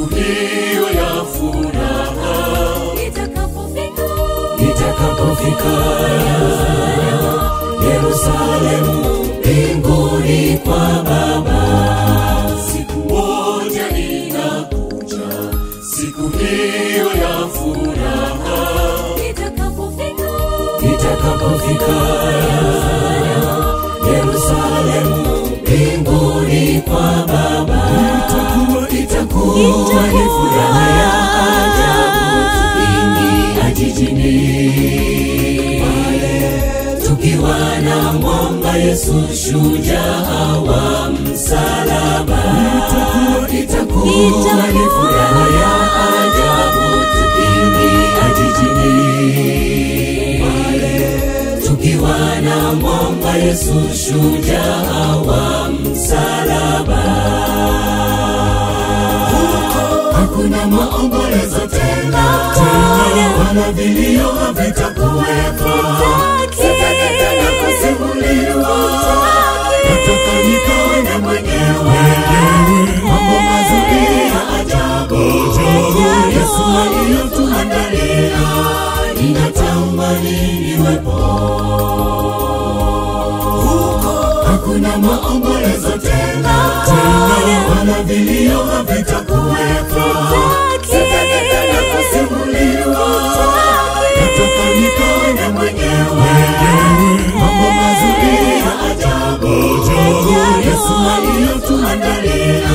siku hiyo ya furaha nitakapofika Yerusalemu mbinguni kwa Baba. Siku moja inakuja, siku hiyo ya furaha nitakapofika Yerusalemu mbinguni kwa Baba. Itakuwa ni furaha ya ajabu tukiingia jijini tukiwa na mwamba Yesu shujaa wa msalaba. Itakuwa ni furaha ya ajabu tukiingia jijini tukiwa na mwamba Yesu shujaa wa msalaba. Hakuna maombolezo tena, wala vilio havitakuwepo. Sitaki tena kusimuliwa, nataka nikaone mwenyewe mambo mazuri ya ajabu Yesu aliyotuandalia. Ninatamani niwepo. Hakuna maombolezo tena, wala vilio havitakuwepo. Sitaki tena kusimuliwa, nataka nikaone mwenyewe mambo mazuri ya ajabu Yesu aliyotuandalia.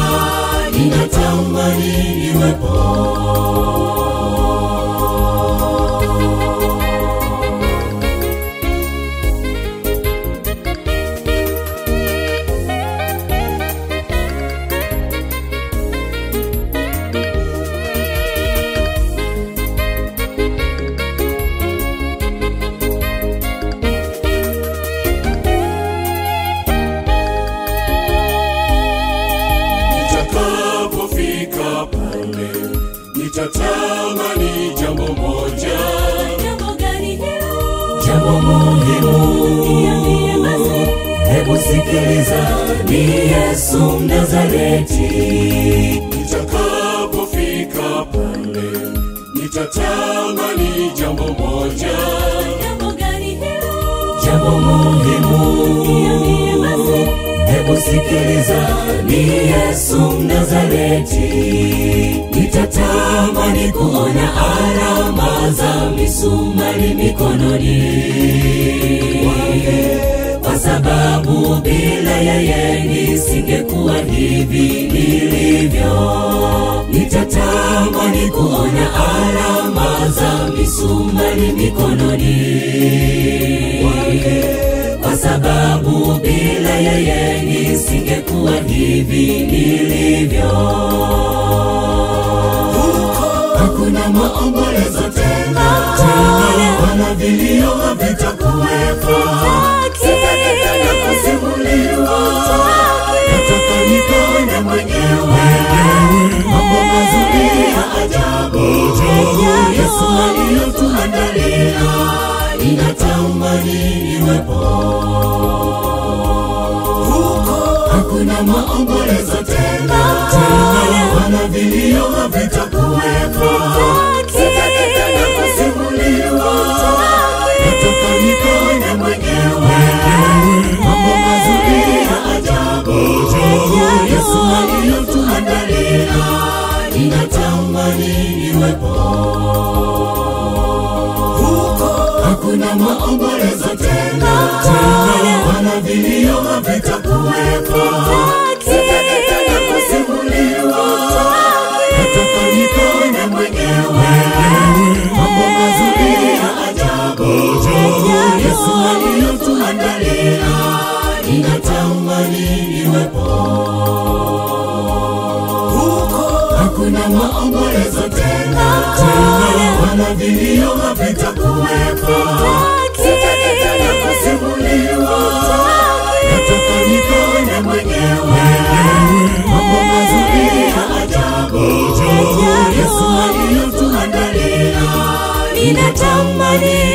Ninatamani niwepo. Nitatamani jambo moja. Jambo gani hilo? Jambo muhimu. Niambie basi. Hebu sikiliza, ni Yesu Mnazareti. Nitakapofika pale, nitatamani jambo moja. Jambo gani hilo? Jambo muhimu. Niambie basi. Hebu sikiliza, ni Yesu Mnazareti. Nitatamani kuona alama za misumari mikononi mwake, kwa sababu bila yeye nisingekuwa hivi nilivyo. Nitatamani kuona alama za misumari mikononi mwake, kwa sababu bila yeye nisingekuwa hivi nilivyo. Hakuna maombolezo tena, wala vilio havitakuwepo. Sitaki tena kusimuliwa, nataka nikaone mwenyewe mambo mazuri ya ajabu Yesu aliyotuandalia. Ninatamani niwepo. Hakuna maombolezo tena, wala vilio havitakuwepo. Sitaki tena kusimuliwa, nataka nikaone mwenyewe mambo mazuri ya ajabu Yesu aliyotuandalia. Ninatamani niwepo. Hakuna maombolezo tena, wala vilio havitakuwepo. Sitaki tena kusimuliwa, nataka nikaone mwenyewe mambo mazuri ya ajabu Yesu aliyotuandalia. Ninatamani niwepo. Hakuna maombolezo tena, wala vilio havitakuwepo. Sitaki tena kusimuliwa, nataka nikaone mwenyewe mambo mazuri ya ajabu Yesu aliyotuandalia. Ninatamani